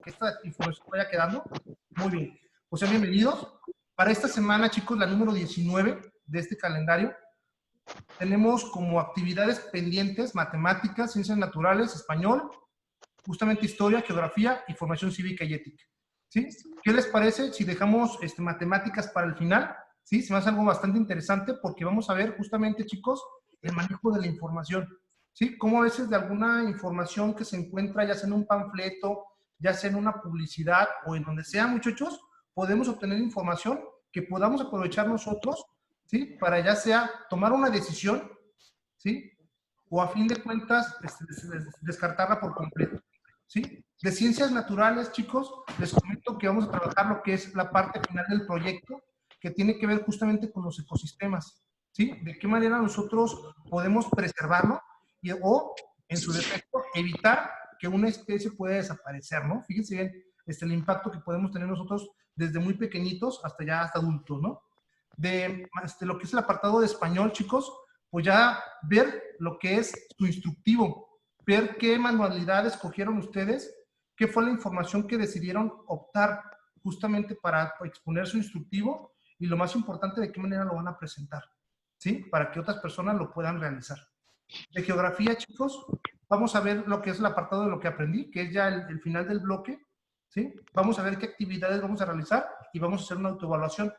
que esta información vaya quedando. Muy bien. Pues sean bienvenidos. Para esta semana, chicos, la número 19 de este calendario, tenemos como actividades pendientes matemáticas, ciencias naturales, español, justamente historia, geografía y formación cívica y ética. ¿Sí? ¿Qué les parece si dejamos matemáticas para el final? ¿Sí? Se me hace algo bastante interesante porque vamos a ver justamente, chicos, el manejo de la información. ¿Sí? Cómo a veces de alguna información que se encuentra, ya sea en un panfleto, ya sea en una publicidad o en donde sea, muchachos, podemos obtener información que podamos aprovechar nosotros, ¿sí? Para ya sea tomar una decisión, ¿sí? O a fin de cuentas, descartarla por completo, ¿sí? De ciencias naturales, chicos, les comento que vamos a trabajar lo que es la parte final del proyecto, que tiene que ver justamente con los ecosistemas, ¿sí? De qué manera nosotros podemos preservarlo o, en su defecto, evitar que una especie pueda desaparecer, ¿no? Fíjense bien el impacto que podemos tener nosotros desde muy pequeñitos hasta ya hasta adultos, ¿no? De lo que es el apartado de español, chicos, pues ya ver lo que es su instructivo, ver qué manualidad escogieron ustedes, qué fue la información que decidieron optar justamente para exponer su instructivo y lo más importante, de qué manera lo van a presentar, ¿sí? Para que otras personas lo puedan realizar. De geografía, chicos, vamos a ver lo que es el apartado de lo que aprendí, que es ya el final del bloque, ¿sí? Vamos a ver qué actividades vamos a realizar y vamos a hacer una autoevaluación.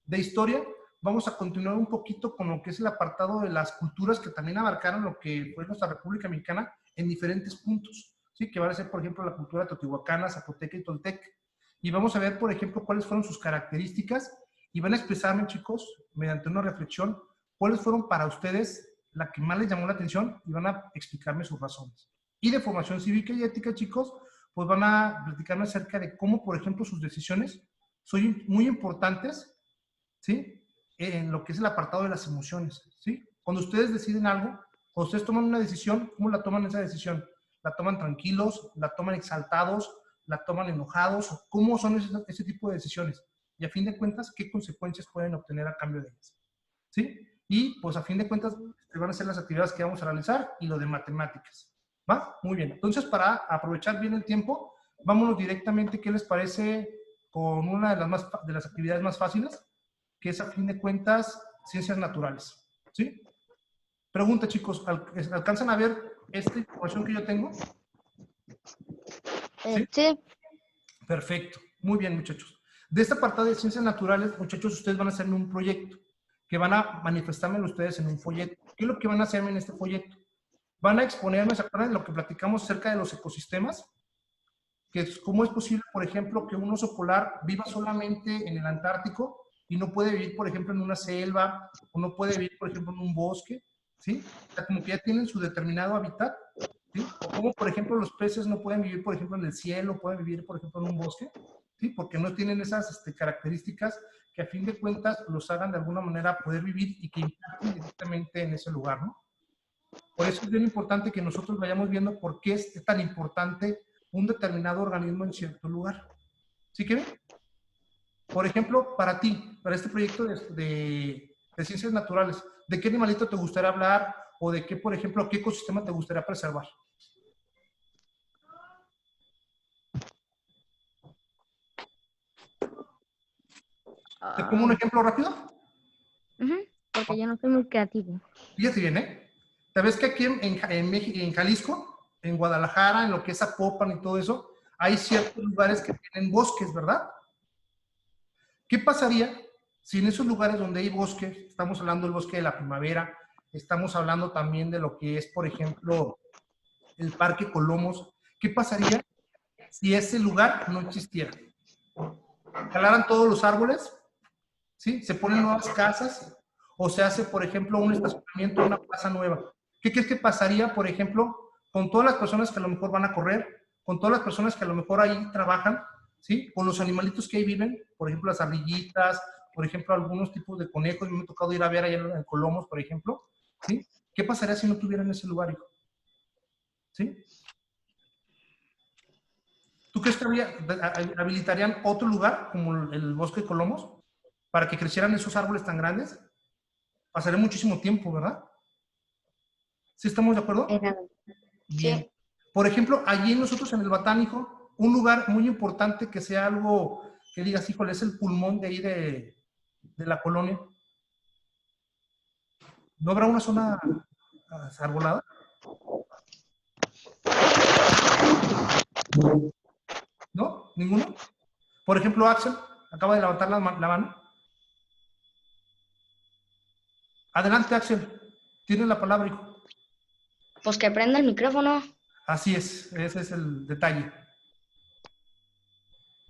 De historia, vamos a continuar un poquito con lo que es el apartado de las culturas que también abarcaron lo que fue nuestra República Mexicana en diferentes puntos, ¿sí? Que van a ser, por ejemplo, la cultura teotihuacana, zapoteca y tolteca. Y vamos a ver, por ejemplo, cuáles fueron sus características y van a expresarme, chicos, mediante una reflexión, cuáles fueron para ustedes la que más les llamó la atención y van a explicarme sus razones. Y de formación cívica y ética, chicos, pues van a platicarme acerca de cómo, por ejemplo, sus decisiones son muy importantes, ¿sí? En lo que es el apartado de las emociones, ¿sí? Cuando ustedes deciden algo, cuando ustedes toman una decisión, ¿cómo la toman esa decisión? ¿La toman tranquilos? ¿La toman exaltados? ¿La toman enojados? ¿Cómo son ese tipo de decisiones? Y a fin de cuentas, ¿qué consecuencias pueden obtener a cambio de ellas? ¿Sí? Y pues a fin de cuentas, van a ser las actividades que vamos a realizar y lo de matemáticas. ¿Va? Muy bien. Entonces, para aprovechar bien el tiempo, vámonos directamente, ¿qué les parece con una de las actividades más fáciles? Que es a fin de cuentas ciencias naturales, ¿sí? Pregunta, chicos, ¿alcanzan a ver esta información que yo tengo? ¿Sí? Sí. Perfecto, muy bien, muchachos. De esta apartado de ciencias naturales, muchachos, ustedes van a hacerme un proyecto que van a manifestármelo ustedes en un folleto. ¿Qué es lo que van a hacerme en este folleto? Van a exponerme, ¿se acuerdan de lo que platicamos acerca de los ecosistemas? Que es, ¿cómo es posible, por ejemplo, que un oso polar viva solamente en el Antártico y no puede vivir, por ejemplo, en una selva o no puede vivir, por ejemplo, en un bosque? ¿Sí? O sea, como que ya tienen su determinado hábitat, ¿sí? O como, por ejemplo, los peces no pueden vivir, por ejemplo, en el cielo, pueden vivir, por ejemplo, en un bosque, ¿sí? Porque no tienen esas características que a fin de cuentas los hagan de alguna manera poder vivir y que impacten directamente en ese lugar, ¿no? Por eso es bien importante que nosotros vayamos viendo por qué es tan importante un determinado organismo en cierto lugar. ¿Sí que ven? Por ejemplo, para ti, para este proyecto de ciencias naturales, ¿de qué animalito te gustaría hablar o de qué, por ejemplo, qué ecosistema te gustaría preservar? ¿Te pongo un ejemplo rápido? Porque yo no soy muy creativo. Fíjate bien, ¿eh? ¿Sabes que aquí en Jalisco, en Guadalajara, en lo que es Zapopan y todo eso, hay ciertos lugares que tienen bosques, ¿verdad? ¿Qué pasaría si en esos lugares donde hay bosque, estamos hablando del bosque de la primavera, estamos hablando también de lo que es, por ejemplo, el Parque Colomos, ¿qué pasaría si ese lugar no existiera? ¿Talaran todos los árboles? ¿Sí? ¿Se ponen nuevas casas? ¿O se hace, por ejemplo, un estacionamiento, una plaza nueva? ¿Qué crees que pasaría, por ejemplo, con todas las personas que a lo mejor van a correr, con todas las personas que a lo mejor ahí trabajan, ¿sí? Con los animalitos que ahí viven, por ejemplo, las ardillitas, por ejemplo, algunos tipos de conejos, me ha tocado ir a ver allá en Colomos, por ejemplo, ¿sí? ¿Qué pasaría si no tuvieran ese lugar, hijo? ¿Sí? ¿Tú crees que habilitarían otro lugar, como el bosque de Colomos, para que crecieran esos árboles tan grandes? Pasaría muchísimo tiempo, ¿verdad? ¿Sí estamos de acuerdo? Sí. Bien. Por ejemplo, allí nosotros en el Batánico, un lugar muy importante que sea algo que digas, híjole, es el pulmón de ahí de la colonia. ¿No habrá una zona arbolada? ¿No? ¿Ninguno? Por ejemplo, Axel acaba de levantar la mano. Adelante, Axel. Tienes la palabra, hijo. Pues que prenda el micrófono. Así es, ese es el detalle.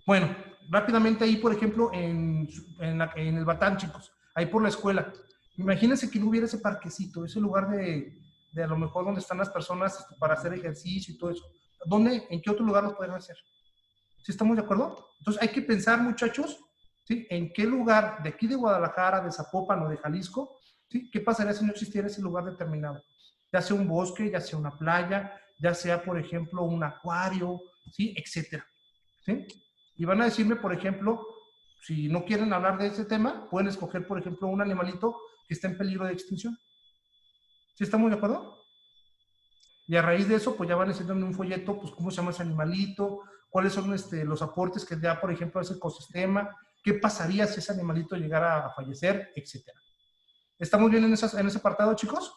Bueno, rápidamente ahí, por ejemplo, en el Batán, chicos, ahí por la escuela. Imagínense que no hubiera ese parquecito, ese lugar de a lo mejor donde están las personas para hacer ejercicio y todo eso. ¿Dónde, en qué otro lugar lo pueden hacer? ¿Sí estamos de acuerdo? Entonces hay que pensar, muchachos, ¿sí? En qué lugar de aquí de Guadalajara, de Zapopan o de Jalisco, ¿sí? ¿Qué pasaría si no existiera ese lugar determinado? Ya sea un bosque, ya sea una playa, ya sea, por ejemplo, un acuario, ¿sí? Etcétera. ¿Sí? Y van a decirme, por ejemplo, si no quieren hablar de ese tema, pueden escoger, por ejemplo, un animalito que está en peligro de extinción. ¿Sí estamos de acuerdo? Y a raíz de eso, pues ya van enseñando un folleto, pues cómo se llama ese animalito, cuáles son los aportes que da, por ejemplo, a ese ecosistema, qué pasaría si ese animalito llegara a fallecer, etcétera. ¿Estamos bien en ese apartado, chicos?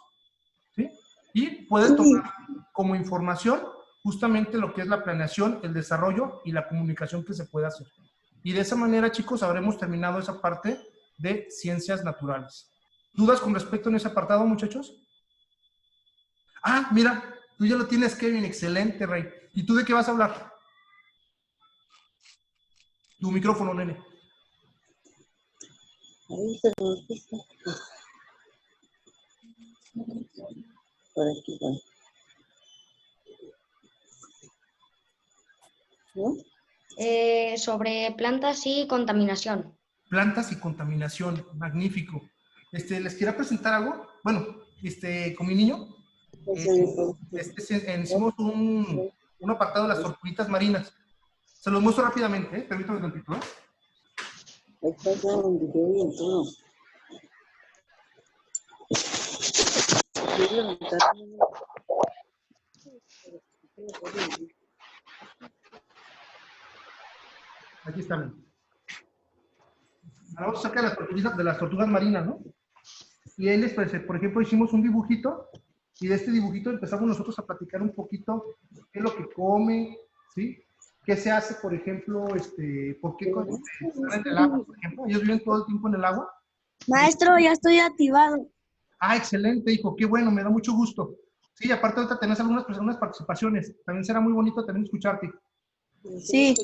¿Sí? Y pueden tomar como información justamente lo que es la planeación, el desarrollo y la comunicación que se puede hacer. Y de esa manera, chicos, habremos terminado esa parte de ciencias naturales. ¿Dudas con respecto en ese apartado, muchachos? Ah, mira, tú ya lo tienes, Kevin. Excelente, Rey. ¿Y tú de qué vas a hablar? Tu micrófono, nene. Por aquí, ¿no? Sobre plantas y contaminación. Plantas y contaminación. Magnífico. ¿Les quiero presentar algo? Bueno, con mi niño, hicimos un apartado de las tortuguitas marinas. Se los muestro rápidamente, permítanme un tantito, Aquí están. Hablamos acerca de las tortugas marinas, ¿no? Y él, pues, por ejemplo, hicimos un dibujito, y de este dibujito empezamos nosotros a platicar un poquito qué es lo que come, ¿sí? ¿Qué se hace, por ejemplo, por qué están en el agua, por ejemplo? Ellos viven todo el tiempo en el agua. Maestro, ya estoy activado. Ah, excelente, hijo, qué bueno, me da mucho gusto. Sí, aparte ahorita tenés algunas participaciones. También será muy bonito también escucharte. Sí,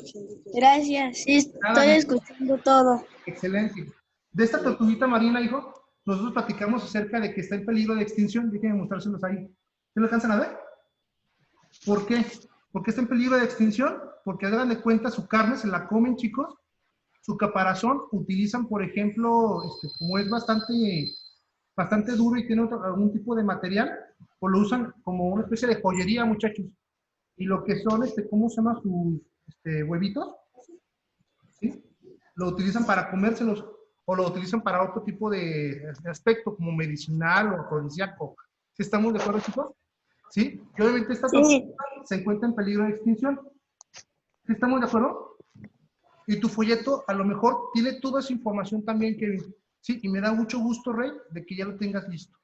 gracias. Sí, estoy escuchando todo. Excelente. De esta tortuguita marina, hijo, nosotros platicamos acerca de que está en peligro de extinción. Déjenme mostrárselos ahí. ¿Sí lo alcanzan a ver? ¿Por qué? ¿Por qué está en peligro de extinción? Porque hagan de cuenta, su carne se la comen, chicos. Su caparazón utilizan, por ejemplo, como es bastante duro y tiene algún tipo de material, pues lo usan como una especie de joyería, muchachos. Y lo que son, ¿cómo se llama? Sus huevitos, ¿sí? Lo utilizan para comérselos o lo utilizan para otro tipo de aspecto, como medicinal o afrodisíaco. ¿Sí estamos de acuerdo, chicos? ¿Sí? Y obviamente esta tortuga se encuentra en peligro de extinción. ¿Sí estamos de acuerdo? Y tu folleto a lo mejor tiene toda esa información también, Kevin. Sí, y me da mucho gusto, Rey, de que ya lo tengas listo.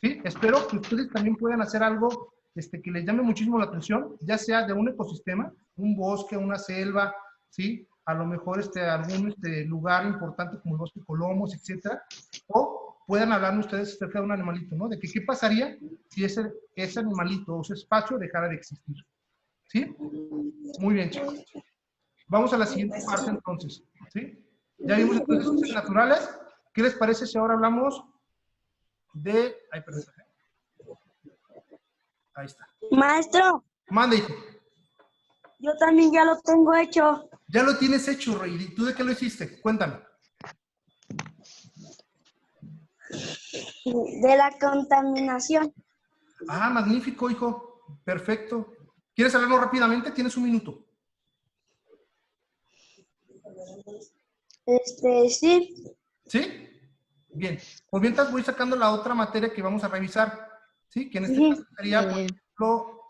¿Sí? Espero que ustedes también puedan hacer algo que les llame muchísimo la atención, ya sea de un ecosistema, un bosque, una selva, ¿sí? A lo mejor algún lugar importante como el bosque Colomos, etcétera, o puedan hablar ustedes acerca de un animalito, ¿no? De que qué pasaría si ese animalito o ese espacio dejara de existir. ¿Sí? Muy bien, chicos. Vamos a la siguiente parte entonces, ¿sí? Ya vimos entonces ciencias naturales. ¿Qué les parece si ahora hablamos de... Ay, perdón. Ahí está. Maestro, Mande, hijo. yo también ya lo tengo hecho. Ya lo tienes hecho, Rey. ¿Y tú de qué lo hiciste? Cuéntame. De la contaminación. Ah, magnífico, hijo. Perfecto. ¿Quieres hablarlo rápidamente? Tienes un minuto. Sí. ¿Sí? Bien. Pues mientras voy sacando la otra materia que vamos a revisar. ¿Sí? Que en este caso sería, por ejemplo...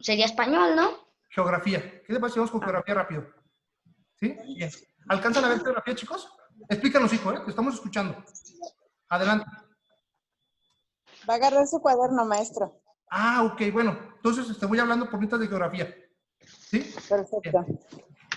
Sería español, ¿no? Geografía. ¿Qué te parece si vamos con geografía rápido? ¿Sí? Bien. ¿Alcanzan a ver geografía, chicos? Explícanos, hijo, te estamos escuchando. Adelante. Va a agarrar su cuaderno, maestro. Ah, ok, bueno. Entonces, te voy hablando por mientras de geografía. ¿Sí? Perfecto. Bien.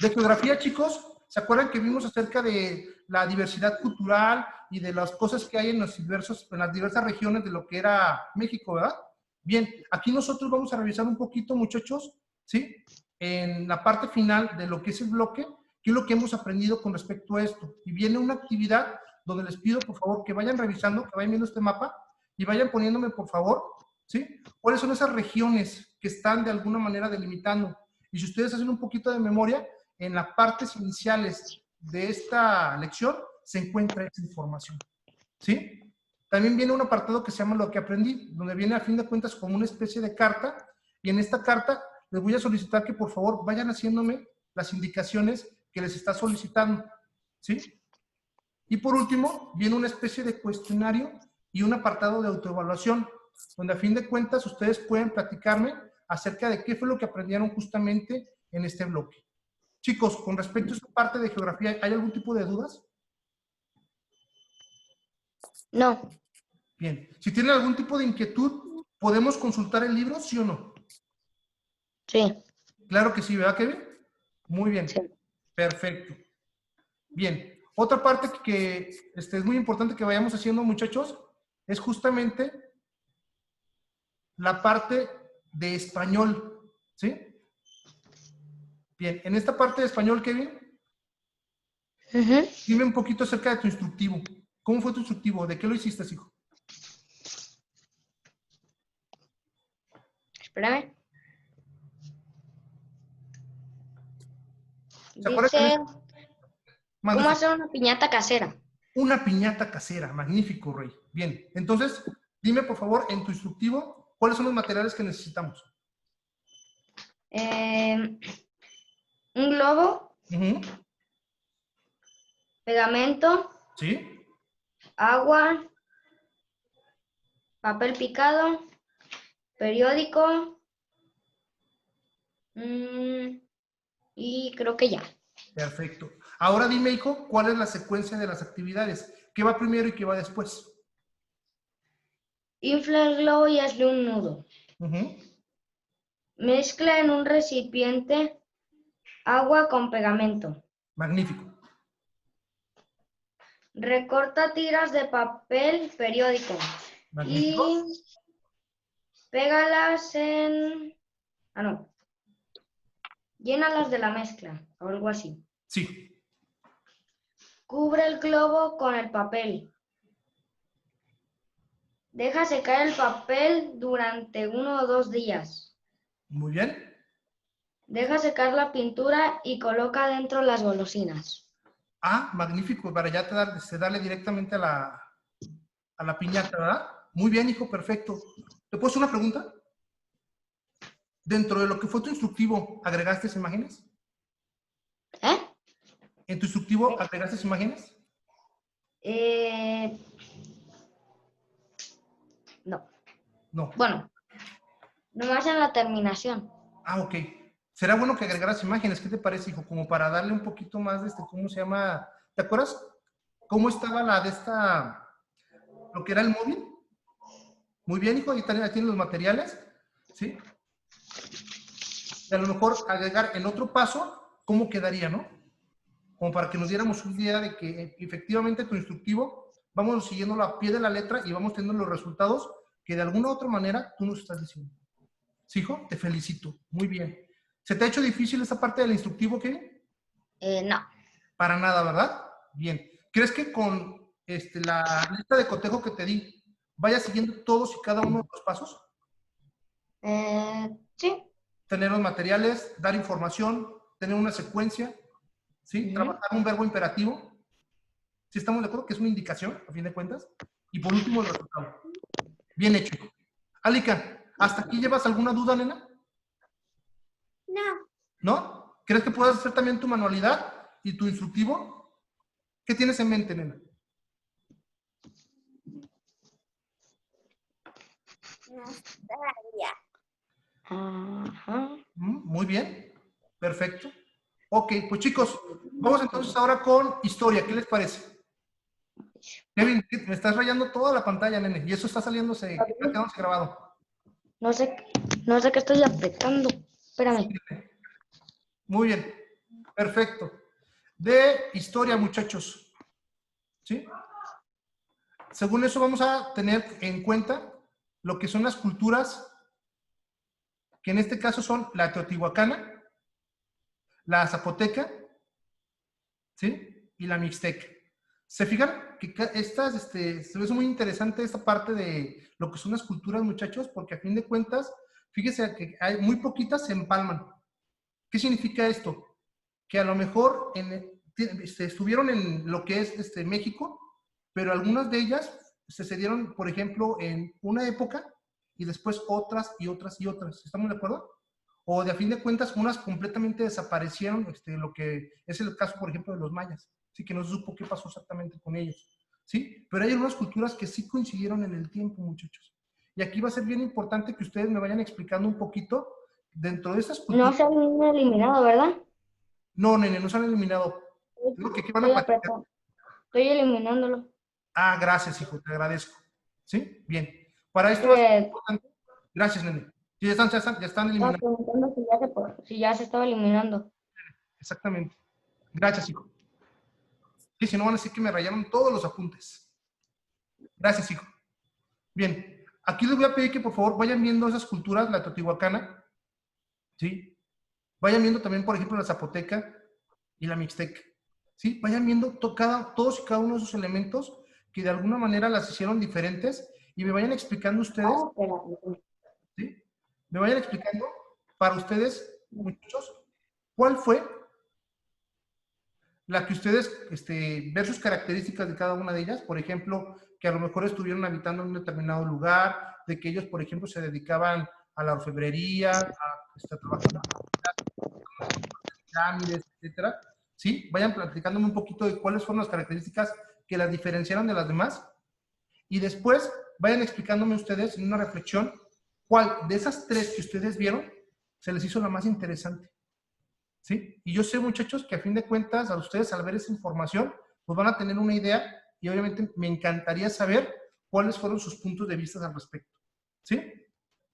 De geografía, chicos, ¿se acuerdan que vimos acerca de la diversidad cultural y de las cosas que hay en las diversas regiones de lo que era México, ¿verdad? Bien, aquí nosotros vamos a revisar un poquito, muchachos, ¿sí? En la parte final de lo que es el bloque, qué es lo que hemos aprendido con respecto a esto. Y viene una actividad donde les pido, por favor, que vayan revisando, que vayan viendo este mapa y vayan poniéndome, por favor, ¿sí? ¿Cuáles son esas regiones que están de alguna manera delimitando? Y si ustedes hacen un poquito de memoria, en las partes iniciales de esta lección se encuentra esa información, ¿sí? También viene un apartado que se llama Lo que aprendí, donde viene a fin de cuentas como una especie de carta, y en esta carta les voy a solicitar que por favor vayan haciéndome las indicaciones que les está solicitando, ¿sí? Y por último, viene una especie de cuestionario y un apartado de autoevaluación, donde a fin de cuentas ustedes pueden platicarme acerca de qué fue lo que aprendieron justamente en este bloque. Chicos, con respecto a esta parte de geografía, ¿hay algún tipo de dudas? No. Bien. Si tienen algún tipo de inquietud, ¿podemos consultar el libro, sí o no? Sí. Claro que sí, ¿verdad, Kevin? Muy bien. Sí. Perfecto. Bien. Otra parte que es muy importante que vayamos haciendo, muchachos, es justamente la parte de español, ¿sí? Bien. En esta parte de español, Kevin, dime un poquito acerca de tu instructivo. ¿Cómo fue tu instructivo? ¿De qué lo hiciste, hijo? Espérame. ¿Se acuerdan que Dice, Mande ¿cómo usted. hacer una piñata casera? Una piñata casera? Magnífico, Rey. Bien. Entonces, dime, por favor, en tu instructivo, ¿cuáles son los materiales que necesitamos? Un globo, Ujú. pegamento, ¿Sí? agua, papel picado, periódico y creo que ya. Perfecto. Ahora dime, hijo, ¿cuál es la secuencia de las actividades? ¿Qué va primero y qué va después? Infla el globo y hazle un nudo. Ujú. Mezcla en un recipiente agua con pegamento. Magnífico. Recorta tiras de papel periódico Magnífico. y pégalas en... Ah, no. Llénalas de la mezcla o algo así. Sí. Cubre el globo con el papel. Deja secar el papel durante 1 o 2 días. Muy bien. Deja secar la pintura y coloca dentro las golosinas. Ah, magnífico. Para ya darle directamente a la piñata, ¿verdad? Muy bien, hijo, perfecto. ¿Te puedo hacer una pregunta? Dentro de lo que fue tu instructivo, ¿agregaste imágenes? ¿Eh? ¿En tu instructivo agregaste imágenes? No. No. Bueno, nomás en la terminación. Ah, ok. Será bueno que agregaras imágenes. ¿Qué te parece, hijo? Como para darle un poquito más de ¿cómo se llama? ¿Te acuerdas cómo estaba lo que era el móvil? Muy bien, hijo. Ahí tienen los materiales. ¿Sí? Y a lo mejor agregar el otro paso, ¿cómo quedaría, no? Como para que nos diéramos una idea de que efectivamente tu instructivo, vamos siguiéndolo a pie de la letra y vamos teniendo los resultados que de alguna u otra manera tú nos estás diciendo. ¿Sí, hijo? Te felicito. Muy bien. ¿Se te ha hecho difícil esta parte del instructivo, Kevin? No. Para nada, ¿verdad? Bien. ¿Crees que con la lista de cotejo que te di, vayas siguiendo todos y cada uno de los pasos? Sí. Tener los materiales, dar información, tener una secuencia, ¿sí? Trabajar un verbo imperativo. ¿Sí estamos de acuerdo que es una indicación, a fin de cuentas? Y por último, el resultado. Bien hecho. Alika, ¿hasta aquí llevas alguna duda, nena? No. ¿No? ¿Crees que puedas hacer también tu manualidad y tu instructivo? ¿Qué tienes en mente, nena? No, todavía. Ajá. Muy bien, perfecto. Ok, pues chicos, vamos entonces ahora con historia. ¿Qué les parece? Kevin, me estás rayando toda la pantalla, nene, y eso está saliéndose, está quedándose grabado. No sé, no sé qué estoy apretando. Espérame. Muy bien, perfecto. De historia, muchachos. ¿Sí? Según eso vamos a tener en cuenta lo que son las culturas, que en este caso son la teotihuacana, la zapoteca, ¿sí? Y la mixteca. ¿Se fijan? Que estas, se ve muy interesante esta parte de lo que son las culturas, muchachos, porque a fin de cuentas, fíjense que hay muy poquitas se empalman. ¿Qué significa esto? Que a lo mejor estuvieron en lo que es México, pero algunas de ellas se dieron, por ejemplo, en una época y después otras y otras y otras. ¿Estamos de acuerdo? O de a fin de cuentas, unas completamente desaparecieron, lo que es el caso, por ejemplo, de los mayas. Sí, que no se supo qué pasó exactamente con ellos. ¿Sí? Pero hay algunas culturas que sí coincidieron en el tiempo, muchachos. Y aquí va a ser bien importante que ustedes me vayan explicando un poquito dentro de esas No culturas. se han eliminado, ¿verdad? No, nene, nos han eliminado. Creo que aquí van a Estoy platicar. apretando. Estoy eliminándolo. Ah, gracias, hijo, te agradezco. ¿Sí? Bien. Para esto va a ser Eh, importante. Gracias, nene. Sí, ya están Estaba eliminados. preguntando si ya se estaba eliminando. Exactamente. Gracias, hijo. Sí, si no van a decir que me rayaron todos los apuntes. Gracias, hijo. Bien. Aquí les voy a pedir que por favor vayan viendo esas culturas, la teotihuacana, ¿sí? Vayan viendo también, por ejemplo, la zapoteca y la mixteca, ¿sí? Vayan viendo todos y cada uno de esos elementos que de alguna manera las hicieron diferentes y me vayan explicando ustedes, Ah, espérate. ¿sí? Me vayan explicando para ustedes, muchachos, cuál fue la que ustedes, ver sus características de cada una de ellas, por ejemplo, que a lo mejor estuvieron habitando en un determinado lugar, de que ellos, por ejemplo, se dedicaban a la orfebrería, a trabajar en pirámides, etcétera, ¿sí? Vayan platicándome un poquito de cuáles fueron las características que las diferenciaron de las demás y después vayan explicándome ustedes en una reflexión cuál de esas tres que ustedes vieron se les hizo la más interesante. ¿Sí? Y yo sé, muchachos, que a fin de cuentas, a ustedes al ver esa información, pues van a tener una idea y obviamente me encantaría saber cuáles fueron sus puntos de vista al respecto. ¿Sí?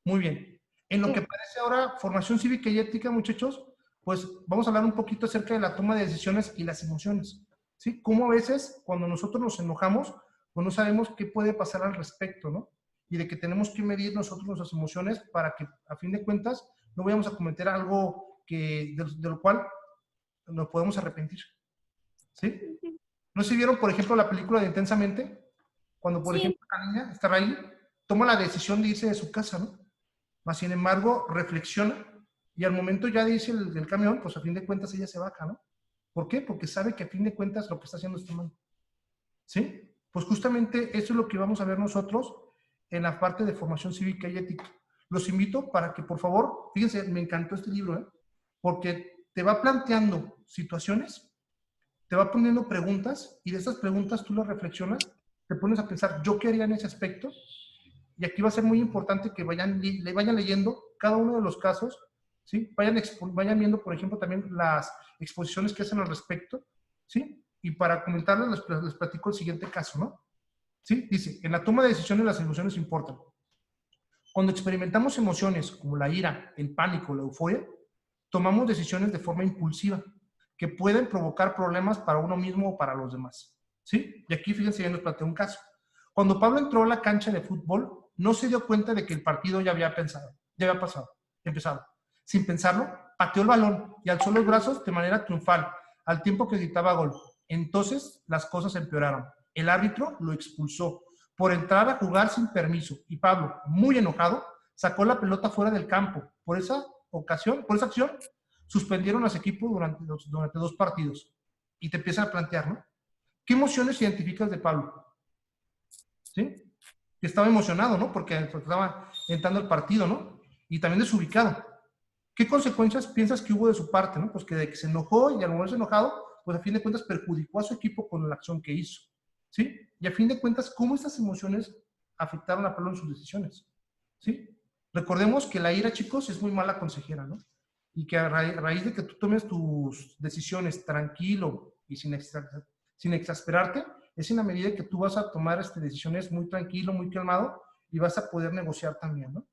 Muy bien. En lo que parece ahora formación cívica y ética, muchachos, pues vamos a hablar un poquito acerca de la toma de decisiones y las emociones. ¿Sí? Cómo a veces, cuando nosotros nos enojamos, pues no sabemos qué puede pasar al respecto, ¿no? Y de que tenemos que medir nosotros nuestras emociones para que, a fin de cuentas, no vayamos a cometer algo de lo cual nos podemos arrepentir. ¿Sí? ¿No se vieron, por ejemplo, la película de Intensamente? Cuando, por ejemplo, la niña, está ahí, toma la decisión de irse de su casa, ¿no? Mas, sin embargo, reflexiona y al momento ya dice el camión, pues a fin de cuentas ella se baja, ¿no? ¿Por qué? Porque sabe que a fin de cuentas lo que está haciendo está mal. ¿Sí? Pues justamente eso es lo que vamos a ver nosotros en la parte de formación cívica y ética. Los invito para que, por favor, fíjense, me encantó este libro, ¿eh? Porque te va planteando situaciones, te va poniendo preguntas y de esas preguntas tú las reflexionas, te pones a pensar, ¿yo qué haría en ese aspecto? Y aquí va a ser muy importante que vayan leyendo cada uno de los casos, ¿sí? Vayan viendo, por ejemplo, también las exposiciones que hacen al respecto, ¿sí? Y para comentarles, les platico el siguiente caso, ¿no? ¿Sí? Dice, en la toma de decisiones las emociones importan. Cuando experimentamos emociones como la ira, el pánico, la euforia, tomamos decisiones de forma impulsiva que pueden provocar problemas para uno mismo o para los demás. ¿Sí? Y aquí fíjense, ya nos planteó un caso. Cuando Pablo entró a la cancha de fútbol, no se dio cuenta de que el partido ya había empezado. Sin pensarlo, pateó el balón y alzó los brazos de manera triunfal, al tiempo que gritaba gol. Entonces, las cosas empeoraron. El árbitro lo expulsó por entrar a jugar sin permiso y Pablo, muy enojado, sacó la pelota fuera del campo. Por esa acción, suspendieron a su equipo durante 2 partidos. Y te empiezan a plantear, ¿no? ¿Qué emociones identificas de Pablo? ¿Sí? Que estaba emocionado, ¿no? Porque estaba entrando al partido, ¿no? Y también desubicado. ¿Qué consecuencias piensas que hubo de su parte, ¿no? Pues que de que se enojó y al moverse enojado, pues a fin de cuentas perjudicó a su equipo con la acción que hizo. ¿Sí? Y a fin de cuentas, ¿cómo estas emociones afectaron a Pablo en sus decisiones? ¿Sí? Recordemos que la ira, chicos, es muy mala consejera, ¿no? Y que a raíz de que tú tomes tus decisiones tranquilo y sin exasperarte, es en la medida que tú vas a tomar decisiones muy tranquilo, muy calmado, y vas a poder negociar también, ¿no?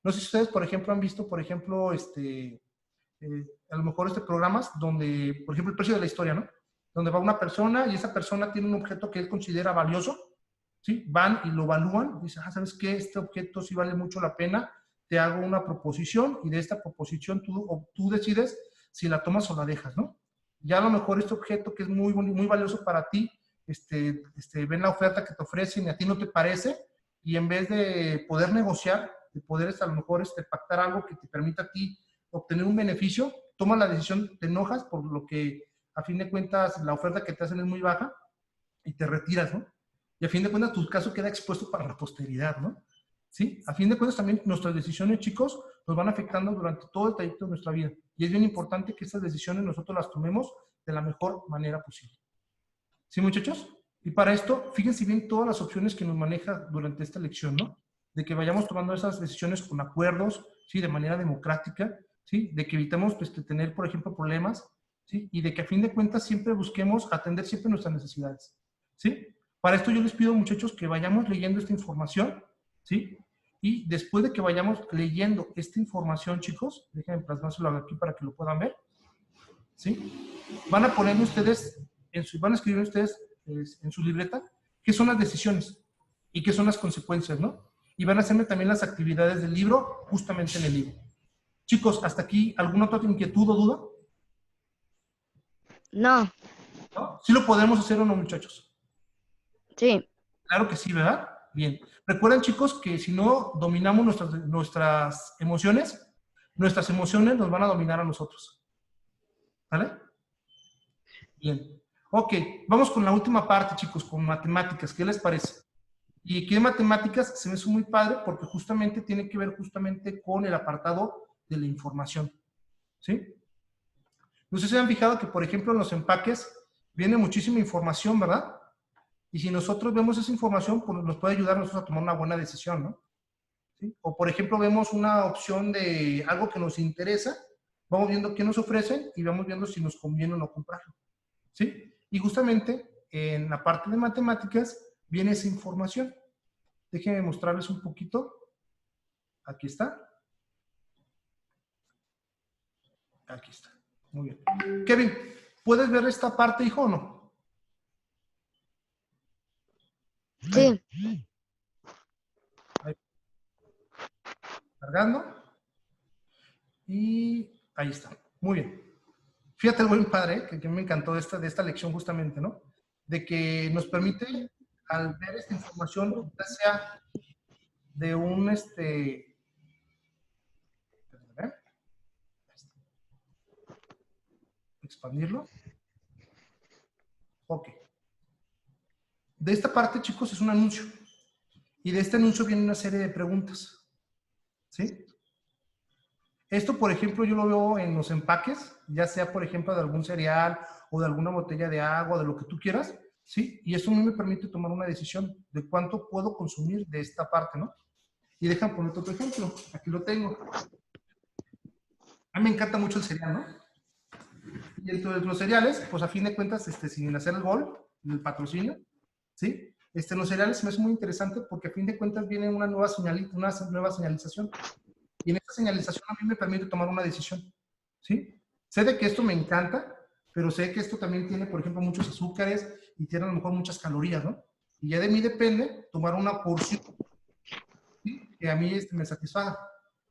No sé si ustedes, por ejemplo, han visto, por ejemplo, a lo mejor programas donde, por ejemplo, el precio de la historia, ¿no? Donde va una persona y esa persona tiene un objeto que él considera valioso, ¿sí? Van y lo evalúan y dicen, ¿sabes qué? Este objeto sí vale mucho la pena, te hago una proposición y de esta proposición tú decides si la tomas o la dejas, ¿no? Ya a lo mejor este objeto que es muy, muy valioso para ti, ven la oferta que te ofrecen y a ti no te parece, y en vez de poder negociar, de poder a lo mejor pactar algo que te permita a ti obtener un beneficio, tomas la decisión, te enojas por lo que a fin de cuentas la oferta que te hacen es muy baja y te retiras, ¿no? Y a fin de cuentas tu caso queda expuesto para la posteridad, ¿no? ¿Sí? A fin de cuentas también nuestras decisiones, chicos, nos van afectando durante todo el trayecto de nuestra vida. Y es bien importante que estas decisiones nosotros las tomemos de la mejor manera posible. ¿Sí, muchachos? Y para esto, fíjense bien todas las opciones que nos maneja durante esta lección, ¿no? De que vayamos tomando esas decisiones con acuerdos, ¿sí? De manera democrática, ¿sí? De que evitemos tener, por ejemplo, problemas, ¿sí? Y de que a fin de cuentas siempre busquemos atender siempre nuestras necesidades, ¿sí? Para esto yo les pido, muchachos, que vayamos leyendo esta información, ¿sí? Y después de que vayamos leyendo esta información, chicos, déjenme plasmárselo aquí para que lo puedan ver, ¿sí? Van a poner ustedes, van a escribir ustedes en su libreta qué son las decisiones y qué son las consecuencias, ¿no? Y van a hacerme también las actividades del libro, justamente en el libro. Chicos, ¿hasta aquí alguna otra inquietud o duda? No, ¿No? ¿Sí lo podemos hacer o no, muchachos? sí, Claro que sí, ¿verdad? Bien. Recuerden, chicos, que si no dominamos nuestras emociones nos van a dominar a nosotros. ¿Vale? Bien. Ok, vamos con la última parte, chicos, con matemáticas. ¿Qué les parece? Y aquí en matemáticas se me hizo muy padre porque justamente tiene que ver justamente con el apartado de la información. ¿Sí? No sé si se han fijado que, por ejemplo, en los empaques viene muchísima información, ¿verdad? Y si nosotros vemos esa información, pues nos puede ayudar a nosotros a tomar una buena decisión, ¿no? ¿Sí? O, por ejemplo, vemos una opción de algo que nos interesa, vamos viendo qué nos ofrecen y vamos viendo si nos conviene o no comprarlo. ¿Sí? Y justamente en la parte de matemáticas viene esa información. Déjenme mostrarles un poquito. Aquí está. Aquí está. Muy bien. Kevin, ¿puedes ver esta parte, hijo, o no? sí. Ahí. Cargando. Y ahí está. Muy bien. Fíjate el buen padre, que me encantó de esta lección justamente, ¿no? De que nos permite, al ver esta información, ya sea de un, expandirlo. Ok. De esta parte, chicos, es un anuncio. Y de este anuncio viene una serie de preguntas. ¿Sí? Esto, por ejemplo, yo lo veo en los empaques, ya sea, por ejemplo, de algún cereal o de alguna botella de agua, de lo que tú quieras, ¿sí? Y eso a mí me permite tomar una decisión de cuánto puedo consumir de esta parte, ¿no? Y dejan poner otro ejemplo. Aquí lo tengo. A mí me encanta mucho el cereal, ¿no? Y entre los cereales, pues a fin de cuentas, sin hacer el gol, el patrocinio, ¿sí? Los cereales se me hace muy interesante porque a fin de cuentas viene una nueva señalización. Y en esta señalización a mí me permite tomar una decisión, ¿sí? Sé de que esto me encanta, pero sé que esto también tiene, por ejemplo, muchos azúcares y tiene a lo mejor muchas calorías, ¿no? Y ya de mí depende tomar una porción, ¿sí? Que a mí me satisfaga,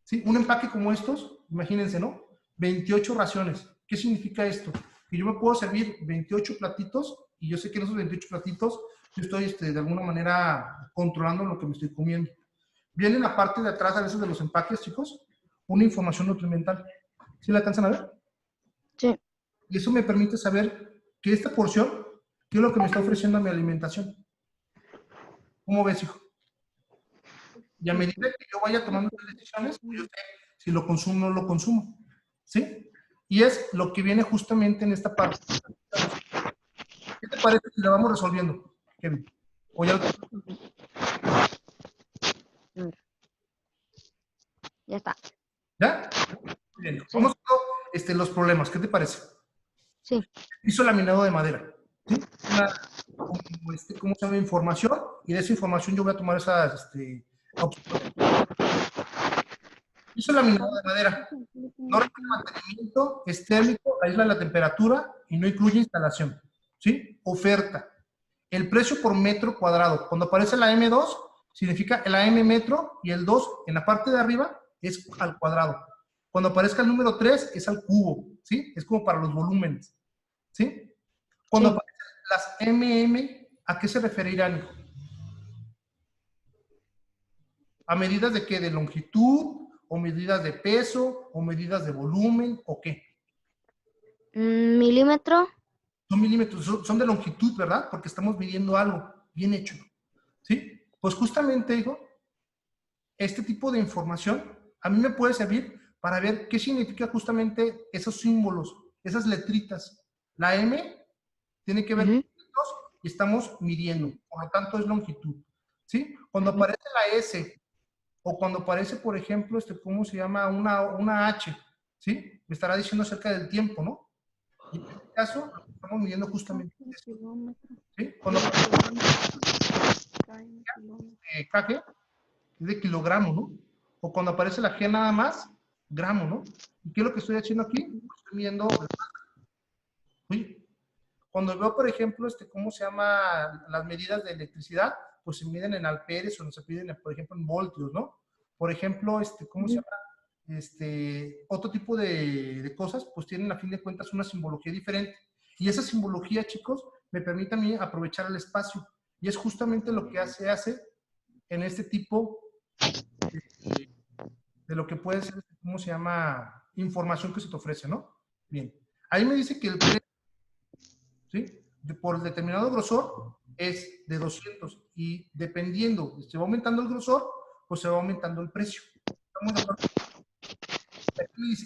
¿sí? Un empaque como estos, imagínense, ¿no? 28 raciones. ¿Qué significa esto? Que yo me puedo servir 28 platitos y yo sé que en esos 28 platitos yo estoy de alguna manera controlando lo que me estoy comiendo. Viene en la parte de atrás a veces de los empaques, chicos, una información nutrimental. ¿Sí la alcanzan a ver? Sí. Y eso me permite saber que esta porción, ¿qué es lo que me está ofreciendo a mi alimentación? ¿Cómo ves, hijo? Y a medida que yo vaya tomando decisiones, pues yo sé si lo consumo o no lo consumo. ¿Sí? Y es lo que viene justamente en esta parte. ¿Qué te parece si la vamos resolviendo, Kevin? ¿O ya lo... Ya está. ¿Ya? Muy bien. Sí. Vamos a los problemas. ¿Qué te parece? Sí. Piso laminado de madera. ¿Sí? ¿Cómo se llama? Información. Y de esa información yo voy a tomar esas opciones. Piso laminado de madera. No requiere mantenimiento, es térmico, aísla la temperatura y no incluye instalación. ¿Sí? Oferta. El precio por metro cuadrado. Cuando aparece la M2, significa el AM metro y el 2 en la parte de arriba es al cuadrado. Cuando aparezca el número 3 es al cubo. ¿Sí? Es como para los volúmenes. ¿Sí? Cuando Sí. aparecen las MM, ¿a qué se referirán, hijo? ¿A medidas de qué? ¿De longitud? ¿O medidas de peso? ¿O medidas de volumen? ¿O qué? Milímetro. Son milímetros, son de longitud, ¿verdad? Porque estamos midiendo algo bien hecho. ¿Sí? Pues justamente, hijo, este tipo de información a mí me puede servir para ver qué significa justamente esos símbolos, esas letritas. La M tiene que ver con metros y estamos midiendo, por lo tanto es longitud. ¿Sí? Cuando aparece la S o cuando aparece, por ejemplo, ¿cómo se llama? Una H, ¿sí? Me estará diciendo acerca del tiempo, ¿no? Y en este caso, estamos midiendo justamente esto. ¿Sí? Cuando KG es de kilogramo, ¿no? O cuando aparece la G nada más, gramo, ¿no? ¿Y qué es lo que estoy haciendo aquí? Pues estoy midiendo la masa. ¿Sí? Cuando veo, por ejemplo, ¿cómo se llama? Las medidas de electricidad, pues se miden en amperes o no se miden, por ejemplo, en voltios, ¿no? Por ejemplo, ¿cómo se llama? Otro tipo de cosas, pues tienen a fin de cuentas una simbología diferente. Y esa simbología, chicos, me permite a mí aprovechar el espacio. Y es justamente lo que se hace en este tipo de lo que puede ser, ¿cómo se llama? Información que se te ofrece, ¿no? Bien. Ahí me dice que el precio, ¿sí? Por determinado grosor es de 200 y dependiendo, se va aumentando el grosor, pues se va aumentando el precio. ¿Estamos de acuerdo?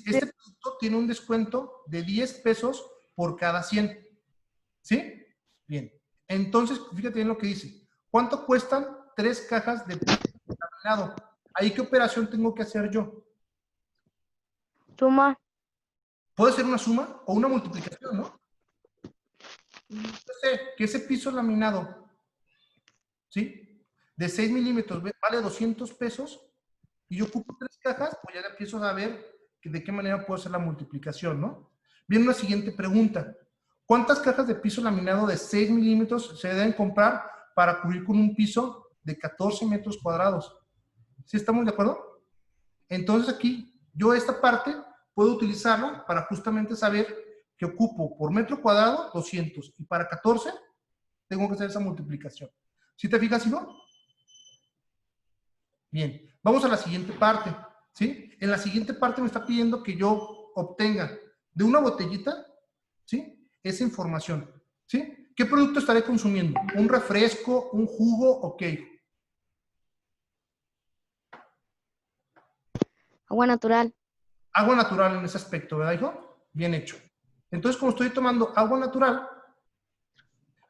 Este producto tiene un descuento de 10 pesos por cada 100. ¿Sí? Bien. Entonces, fíjate bien lo que dice. ¿Cuánto cuestan 3 cajas de piso laminado? ¿Ahí qué operación tengo que hacer yo? Suma. Puede ser una suma o una multiplicación, ¿no? Yo sé que ese piso laminado, ¿sí? De 6 milímetros vale 200 pesos y yo ocupo 3 cajas, pues ya empiezo a ver de qué manera puedo hacer la multiplicación, ¿no? Viene una siguiente pregunta. ¿Cuántas cajas de piso laminado de 6 milímetros se deben comprar para cubrir con un piso de 14 metros cuadrados? ¿Sí estamos de acuerdo? Entonces aquí, yo esta parte puedo utilizarla para justamente saber que ocupo por metro cuadrado 200 y para 14 tengo que hacer esa multiplicación. ¿Sí te fijas, hijo? Bien, vamos a la siguiente parte, ¿sí? En la siguiente parte me está pidiendo que yo obtenga de una botellita, ¿sí? Esa información, ¿sí? ¿Qué producto estaré consumiendo? ¿Un refresco, un jugo o qué? Agua natural. Agua natural en ese aspecto, ¿verdad, hijo? Bien hecho. Entonces, como estoy tomando agua natural,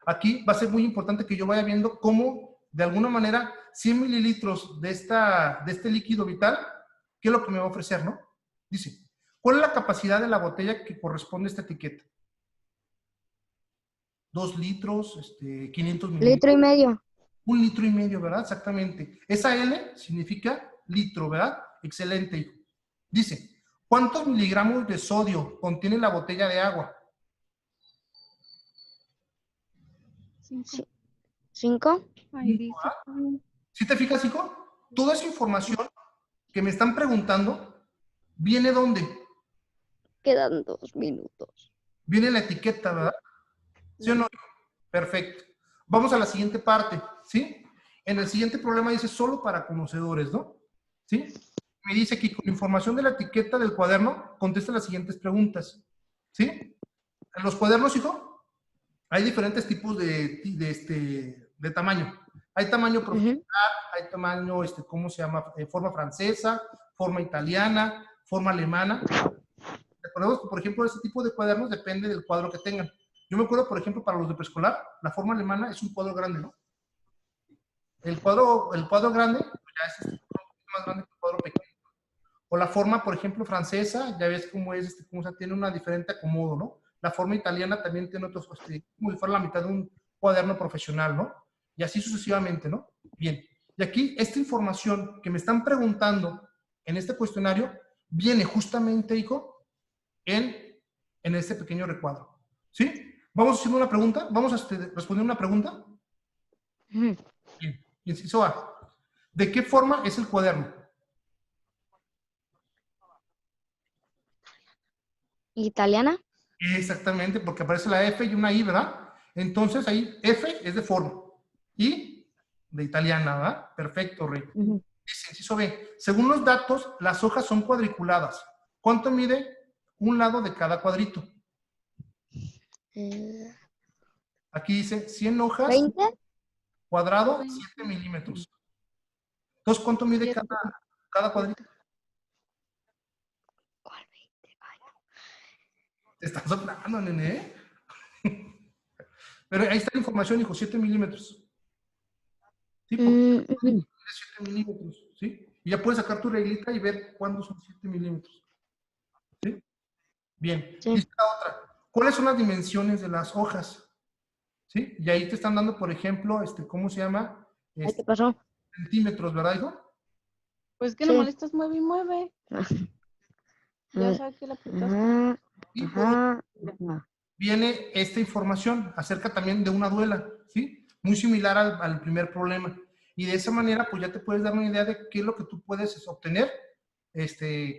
aquí va a ser muy importante que yo vaya viendo cómo, de alguna manera, 100 mililitros de este líquido vital, ¿qué es lo que me va a ofrecer, no? Dice, ¿cuál es la capacidad de la botella que corresponde a esta etiqueta? 2 litros, 500 mililitros. Litro y medio. 1,5 litros, ¿verdad? Exactamente. Esa L significa litro, ¿verdad? Excelente, hijo. Dice, ¿cuántos miligramos de sodio contiene la botella de agua? 5. ¿Sí te fijas, hijo? Toda esa información que me están preguntando, ¿viene dónde? Quedan 2 minutos. Viene en la etiqueta, ¿verdad? ¿Sí o no? Perfecto. Vamos a la siguiente parte, ¿sí? En el siguiente problema dice solo para conocedores, ¿no? ¿Sí? Me dice aquí, con información de la etiqueta del cuaderno, contesta las siguientes preguntas, ¿sí? En los cuadernos, hijo, hay diferentes tipos de tamaño. Hay tamaño profesional, hay tamaño, ¿cómo se llama? Forma francesa, forma italiana, forma alemana. Recordemos que, por ejemplo, este tipo de cuadernos depende del cuadro que tengan. Yo me acuerdo, por ejemplo, para los de preescolar, la forma alemana es un cuadro grande, ¿no? El cuadro grande, pues ya es un poquito más grande que el cuadro pequeño. O la forma, por ejemplo, francesa, ya ves cómo es, cómo, o sea, tiene una diferente acomodo, ¿no? La forma italiana también tiene otros, como si fuera la mitad de un cuaderno profesional, ¿no? Y así sucesivamente, ¿no? Bien. Y aquí, esta información que me están preguntando en este cuestionario, viene justamente, hijo, en este pequeño recuadro. ¿Sí? ¿Vamos haciendo una pregunta? ¿Vamos a responder una pregunta? Ujú. Bien. Inciso A. ¿De qué forma es el cuaderno? ¿Italiana? Exactamente, porque aparece la F y una I, ¿verdad? Entonces ahí F es de forma. I de italiana, ¿verdad? Perfecto, Rey. Ujú. Dice, inciso B. Según los datos, las hojas son cuadriculadas. ¿Cuánto mide un lado de cada cuadrito? Eh, Aquí dice 100 hojas, 20. cuadrado, 7 milímetros. Entonces, ¿cuánto mide cada cuadrito? ¿Cuál 20? Ay, Te estás soplando, nene. Pero ahí está la información, hijo, 7 milímetros. ¿Sí? Porque ujú. 7 milímetros, ¿sí? Y ya puedes sacar tu reglita y ver cuándo son 7 milímetros. ¿Sí? Bien. Sí. Dice la otra. ¿Cuáles son las dimensiones de las hojas? ¿Sí? Y ahí te están dando, por ejemplo, ¿cómo se llama? Ay, ¿qué pasó? Centímetros, ¿verdad, hijo? Pues que Sí. nomás le estás mueve y mueve. Ya sabes que la apretaste. Ajá, Y por ajá, ajá. viene esta información acerca también de una duela, ¿sí? Muy similar al primer problema. Y de esa manera, pues ya te puedes dar una idea de qué es lo que tú puedes obtener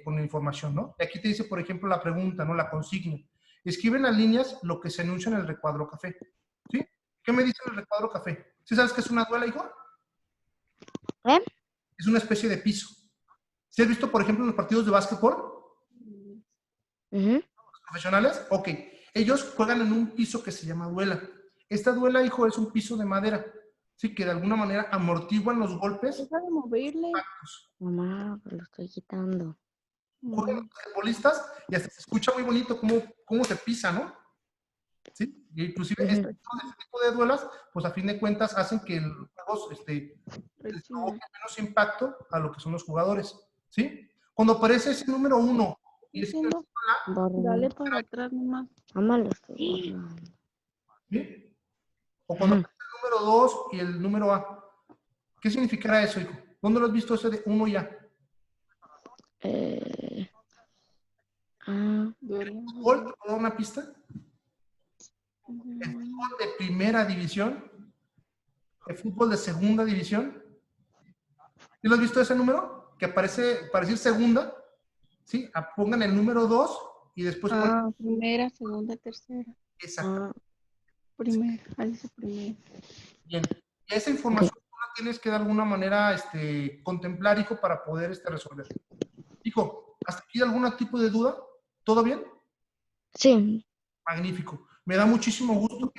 con la información, ¿no? Y aquí te dice, por ejemplo, la pregunta, ¿no? La consigna. Escribe en las líneas lo que se anuncia en el recuadro café, ¿sí? ¿Qué me dice en el recuadro café? ¿Sí sabes qué es una duela, hijo? ¿Eh? Es una especie de piso. ¿Sí has visto, por ejemplo, en los partidos de básquetbol Ujú. profesionales? Ok. Ellos juegan en un piso que se llama duela. Esta duela, hijo, es un piso de madera, ¿sí? Que de alguna manera amortiguan los golpes. Deja de moverle. Mamá, lo estoy quitando. Juegan los basquetbolistas y hasta se escucha muy bonito cómo se pisa, ¿no? ¿Sí? Y inclusive este Ujú. tipo de duelas, pues a fin de cuentas hacen que el juego les provoque menos impacto a lo que son los jugadores, ¿sí? Cuando aparece ese número 1 y ese número, Dale Borra. para atrás nomás. Mamá, lo estoy borrando. ¿sí? O cuando Ujú. aparece el número 2 y el número A. ¿Qué significará eso, hijo? ¿Dónde lo has visto ese de 1 y A? Eh, ah, ¿Fútbol? ¿Te puedo dar una pista? El fútbol de primera división, el fútbol de segunda división. ¿Sí lo has visto ese número? Que aparece, para decir segunda, ¿sí? Pongan el número 2 y después ponen Primera, segunda, tercera. exacto. ah, Primera, ahí dice primera. Bien. Y esa ok. información tú la tienes que de alguna manera contemplar, hijo, para poder resolver. Hijo, ¿hasta aquí algún tipo de duda? ¿Todo bien? Sí, Magnífico. Me da muchísimo gusto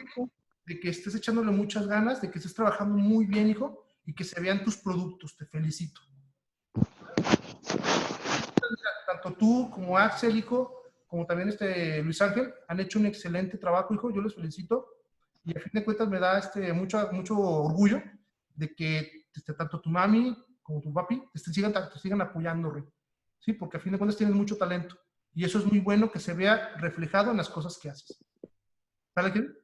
de que estés echándole muchas ganas, de que estés trabajando muy bien, hijo, y que se vean tus productos. Te felicito. Tanto tú como Axel, hijo, como también Luis Ángel, han hecho un excelente trabajo, hijo. Yo les felicito. Y a fin de cuentas me da mucho orgullo de que tanto tu mami como tu papi te sigan apoyando, Rey. Sí, porque a fin de cuentas tienes mucho talento. Y eso es muy bueno que se vea reflejado en las cosas que haces. ¿Sale, Kevin?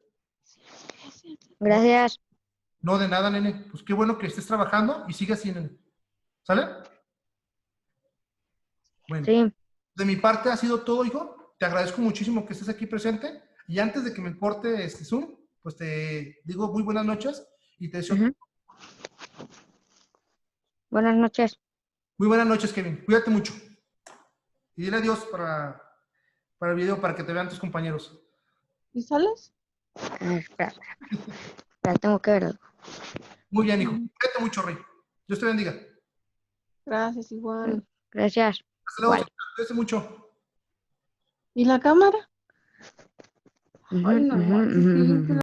gracias. No, de nada, nene. Pues qué bueno que estés trabajando y sigas así, nene. ¿Sale? Bueno, Sí. de mi parte ha sido todo, hijo. Te agradezco muchísimo que estés aquí presente. Y antes de que me corte este Zoom, pues te digo muy buenas noches y te deseo Ujú. Buenas noches. muy buenas noches, Kevin. Cuídate mucho. Y dile adiós para el video, para que te vean tus compañeros. ¿Y sales? Espera, tengo que ver algo. Muy bien, hijo. Cuídate mucho, Rey. Dios te bendiga. Gracias, igual. Gracias. Hasta luego. Igual. Cuídate mucho. ¿Y la cámara? Ujú, Ay, no, ujú, sí, ujú, sí, ujú.